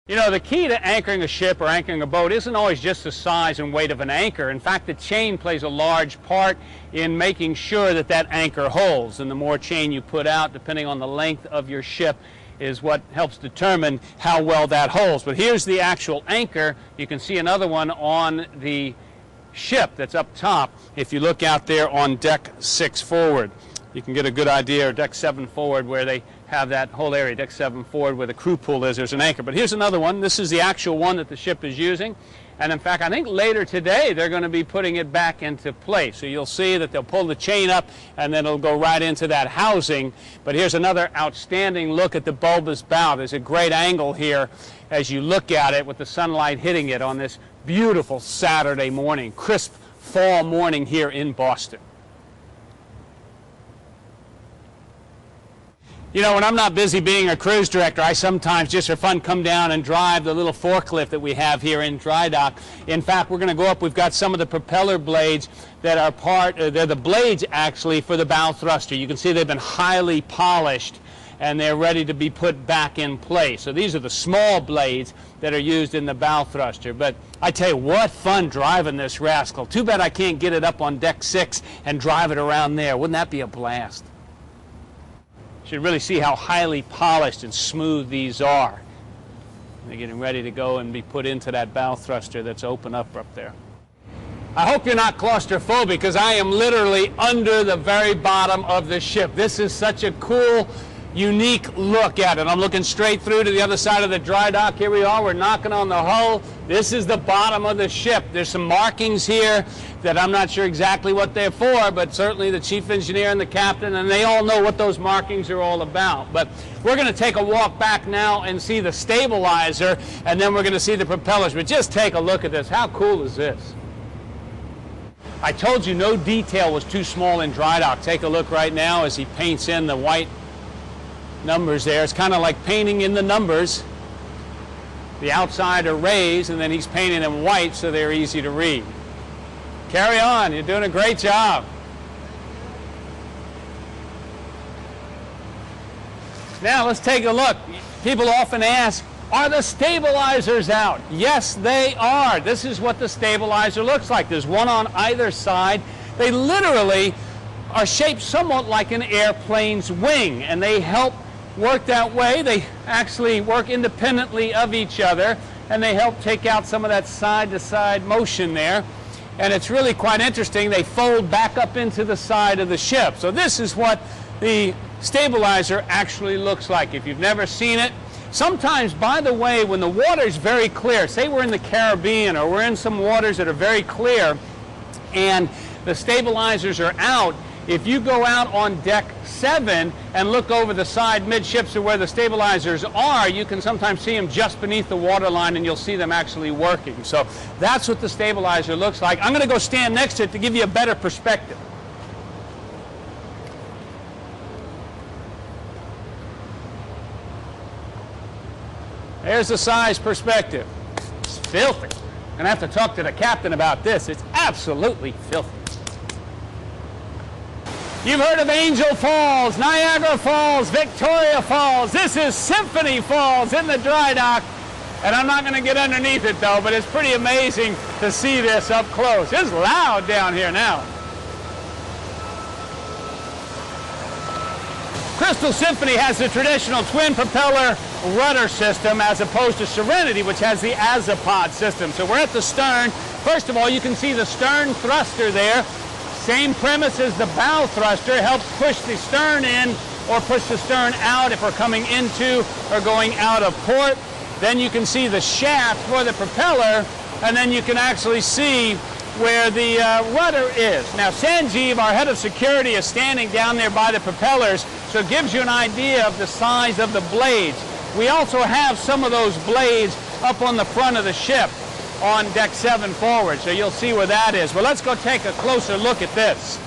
You know, the key to anchoring a ship or anchoring a boat isn't always just the size and weight of an anchor. In fact, the chain plays a large part in making sure that that anchor holds. And the more chain you put out, depending on the length of your ship, is what helps determine how well that holds. But here's the actual anchor. You can see another one on the ship that's up top. If you look out there on deck 6 forward, you can get a good idea, or deck 7 forward, where they have that whole area, deck 7 forward, where the crew pool is. There's an anchor. But here's another one. This is the actual one that the ship is using. And in fact, I think later today they're going to be putting it back into place. So you'll see that they'll pull the chain up and then it'll go right into that housing. But here's another outstanding look at the bulbous bow. There's a great angle here as you look at it with the sunlight hitting it on this beautiful Saturday morning, crisp fall morning here in Boston. You know, when I'm not busy being a cruise director, I sometimes, just for fun, come down and drive the little forklift that we have here in dry dock. In fact, we're going to go up. We've got some of the propeller blades that are they're the blades actually for the bow thruster. You can see they've been highly polished and they're ready to be put back in place. So these are the small blades that are used in the bow thruster. But I tell you, what fun driving this rascal. Too bad I can't get it up on deck 6 and drive it around there. Wouldn't that be a blast? You should really see how highly polished and smooth these are. They're getting ready to go and be put into that bow thruster that's open up there. I hope you're not claustrophobic, because I am literally under the very bottom of the ship. This is such a cool, unique look at it. I'm looking straight through to the other side of the dry dock. Here we are. We're knocking on the hull. This is the bottom of the ship. There's some markings here that I'm not sure exactly what they're for, but certainly the chief engineer and the captain, and they all know what those markings are all about. But we're going to take a walk back now and see the stabilizer, and then we're going to see the propellers. But just take a look at this. How cool is this? I told you no detail was too small in dry dock. Take a look right now as he paints in the white numbers there. It's kind of like painting in the numbers. The outside are raised, and then he's painting them white so they're easy to read. Carry on. You're doing a great job. Now let's take a look. People often ask, are the stabilizers out? Yes, they are. This is what the stabilizer looks like. There's one on either side. They literally are shaped somewhat like an airplane's wing, and they help work that way. They actually work independently of each other, and they help take out some of that side-to-side motion there. And it's really quite interesting. They fold back up into the side of the ship. So this is what the stabilizer actually looks like. If you've never seen it, sometimes, by the way, when the water is very clear, say we're in the Caribbean or we're in some waters that are very clear and the stabilizers are out, if you go out on deck 7 and look over the side midships to where the stabilizers are, you can sometimes see them just beneath the waterline, and you'll see them actually working. So that's what the stabilizer looks like. I'm going to go stand next to it to give you a better perspective. There's the size perspective. It's filthy. I'm going to have to talk to the captain about this. It's absolutely filthy. You've heard of Angel Falls, Niagara Falls, Victoria Falls. This is Symphony Falls in the dry dock. And I'm not going to get underneath it, though, but it's pretty amazing to see this up close. It's loud down here now. Crystal Symphony has the traditional twin propeller rudder system, as opposed to Serenity, which has the Azipod system. So we're at the stern. First of all, you can see the stern thruster there. Same premise as the bow thruster, helps push the stern in or push the stern out if we're coming into or going out of port. Then you can see the shaft for the propeller, and then you can actually see where the rudder is. Now, Sanjeev, our head of security, is standing down there by the propellers, so it gives you an idea of the size of the blades. We also have some of those blades up on the front of the ship on deck 7 forward, so you'll see where that is. Well, let's go take a closer look at this.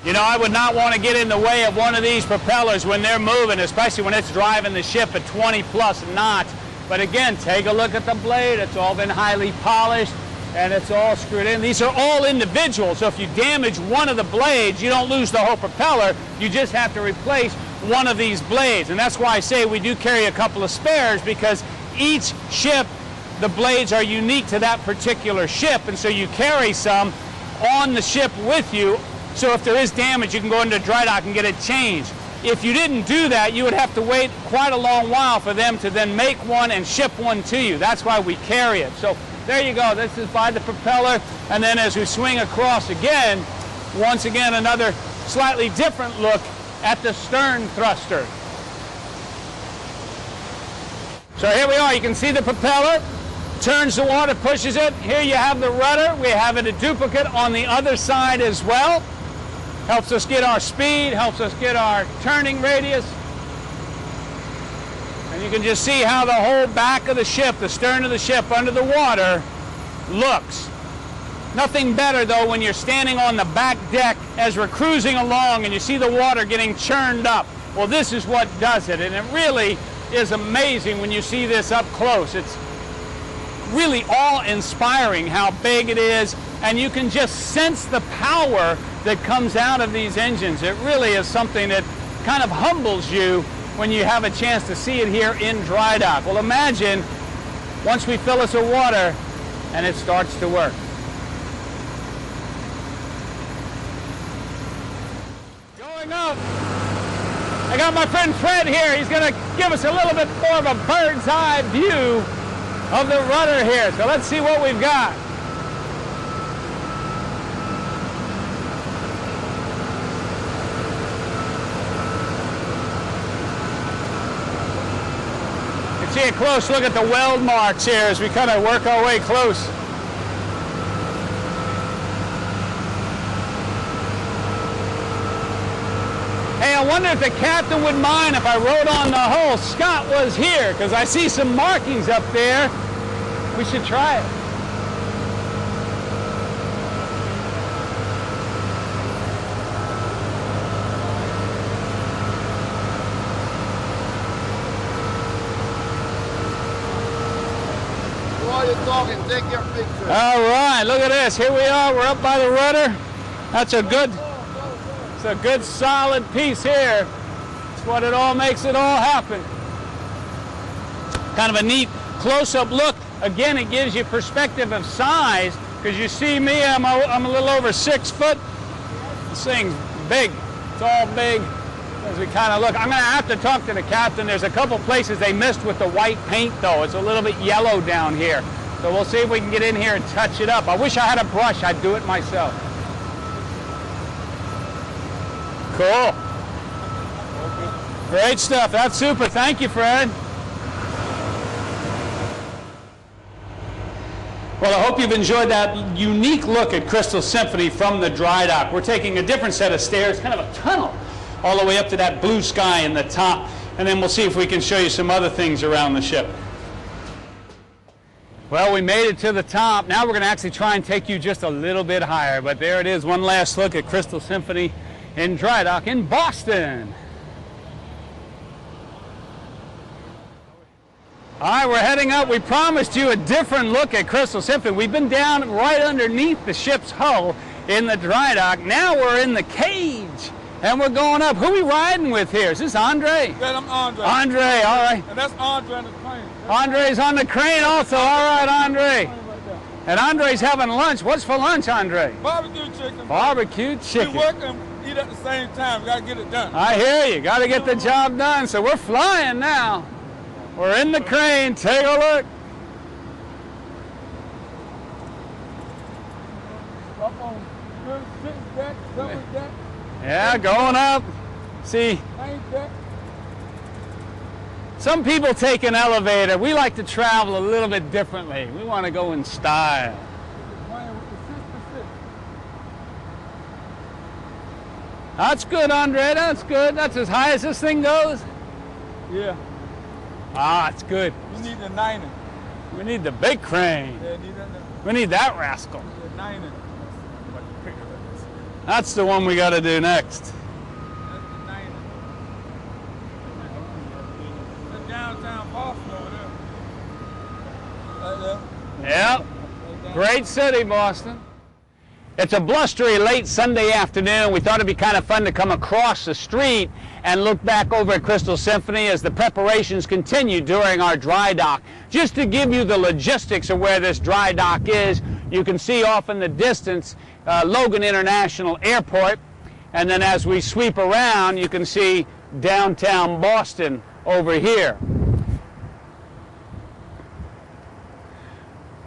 You know, I would not want to get in the way of one of these propellers when they're moving, especially when it's driving the ship at 20+ knots. But again, take a look at the blade. It's all been highly polished, and it's all screwed in. These are all individual, so if you damage one of the blades, you don't lose the whole propeller. You just have to replace one of these blades. And that's why I say we do carry a couple of spares, because each ship, the blades are unique to that particular ship, and so you carry some on the ship with you, so if there is damage you can go into dry dock and get it changed. If you didn't do that, you would have to wait quite a long while for them to then make one and ship one to you. That's why we carry it. So there you go. This is by the propeller, and then as we swing across again, once again another slightly different look at the stern thruster. So here we are. You can see the propeller. Turns the water, pushes it. Here you have the rudder. We have it a duplicate on the other side as well. Helps us get our speed, helps us get our turning radius. And you can just see how the whole back of the ship, the stern of the ship under the water, looks. Nothing better though when you're standing on the back deck as we're cruising along and you see the water getting churned up. Well, this is what does it, and it really is amazing when you see this up close. It's really awe-inspiring how big it is, and you can just sense the power that comes out of these engines. It really is something that kind of humbles you when you have a chance to see it here in dry dock. Well, imagine once we fill us with water and it starts to work. Going up, I got my friend Fred here. He's going to give us a little bit more of a bird's eye view of the rudder here. So let's see what we've got. You can see a close look at the weld marks here as we kind of work our way close. Hey, I wonder if the captain would mind if I wrote on the hull, Scott was here, because I see some markings up there. We should try it. While you're talking, take your picture. All right, look at this. Here we are. We're up by the rudder. That's a good... It's a good solid piece here. It's what it all makes it all happen. Kind of a neat close-up look. Again, it gives you perspective of size, because you see me, I'm a little over 6 foot. This thing's big. It's all big as we kind of look. I'm going to have to talk to the captain. There's a couple places they missed with the white paint, though. It's a little bit yellow down here. So we'll see if we can get in here and touch it up. I wish I had a brush. I'd do it myself. Cool. Great stuff. That's super. Thank you, Fred. Well, I hope you've enjoyed that unique look at Crystal Symphony from the dry dock. We're taking a different set of stairs, kind of a tunnel, all the way up to that blue sky in the top, and then we'll see if we can show you some other things around the ship. Well, we made it to the top. Now we're going to actually try and take you just a little bit higher, but there it is. One last look at Crystal Symphony in dry dock in Boston. All right, we're heading up. We promised you a different look at Crystal Symphony. We've been down right underneath the ship's hull in the dry dock. Now we're in the cage, and we're going up. Who are we riding with here? Is this Andre? Yeah, I'm Andre. Andre, all right. And that's Andre on the crane. Andre's on the crane also. All right, Andre. And Andre's having lunch. What's for lunch, Andre? Barbecue chicken. Barbecue chicken. We work and eat at the same time. We got to get it done. I hear you. Got to get the job done. So we're flying now. We're in the crane. Take a look. Up on good sitting deck, double deck. Yeah, going up. See, Main deck. some people take an elevator. We like to travel a little bit differently. We want to go in style. Playing with the 66. That's good, Andre. That's good. That's as high as this thing goes. Yeah. Ah, it's good. You need the 90. We need the big crane. Yeah, need that. We need that rascal. The 90. That's the one we got to do next. That's the 90. That's downtown Boston over there. Right there. Yep. Great city, Boston. It's a blustery late Sunday afternoon. We thought it'd be kind of fun to come across the street and look back over at Crystal Symphony as the preparations continue during our dry dock. Just to give you the logistics of where this dry dock is, you can see off in the distance Logan International Airport, and then as we sweep around you can see downtown Boston over here.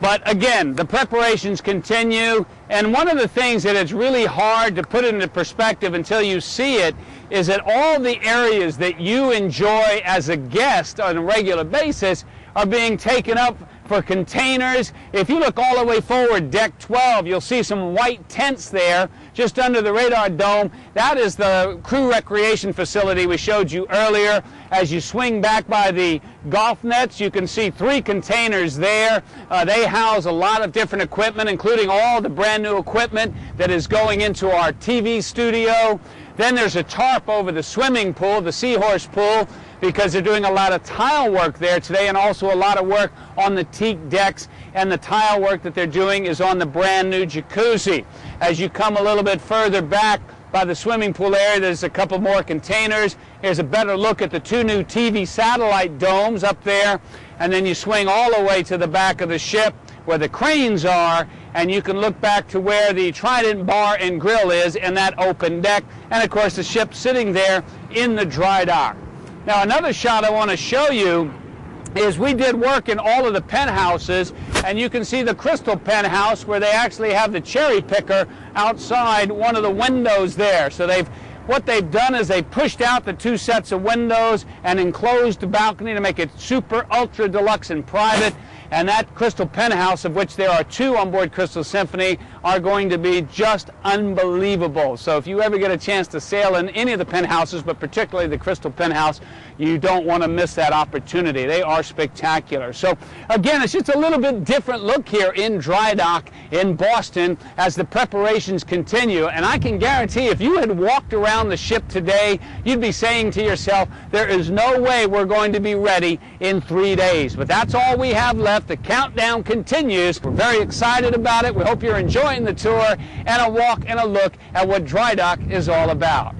But again, the preparations continue, and one of the things that it's really hard to put into perspective until you see it is that all the areas that you enjoy as a guest on a regular basis are being taken up for containers. If you look all the way forward, deck 12, you'll see some white tents there just under the radar dome. That is the crew recreation facility we showed you earlier. As you swing back by the golf nets, you can see 3 containers there. They house a lot of different equipment, including all the brand new equipment that is going into our TV studio. Then there's a tarp over the swimming pool, the Seahorse pool, because they're doing a lot of tile work there today, and also a lot of work on the teak decks, and the tile work that they're doing is on the brand new jacuzzi. As you come a little bit further back by the swimming pool area, there's a couple more containers. Here's a better look at the 2 new TV satellite domes up there, and then you swing all the way to the back of the ship where the cranes are, and you can look back to where the Trident Bar and Grill is in that open deck, and of course the ship sitting there in the dry dock. Now another shot I want to show you is we did work in all of the penthouses, and you can see the Crystal penthouse where they actually have the cherry picker outside one of the windows there. So what they've done is they pushed out the 2 sets of windows and enclosed the balcony to make it super ultra deluxe and private. And that Crystal penthouse, of which there are 2 on board Crystal Symphony, are going to be just unbelievable. So if you ever get a chance to sail in any of the penthouses, but particularly the Crystal penthouse, you don't want to miss that opportunity. They are spectacular. So again, it's just a little bit different look here in dry dock in Boston as the preparations continue. And I can guarantee if you had walked around the ship today, you'd be saying to yourself, there is no way we're going to be ready in 3 days. But that's all we have left. The countdown continues. We're very excited about it. We hope you're enjoying the tour and a walk and a look at what dry dock is all about.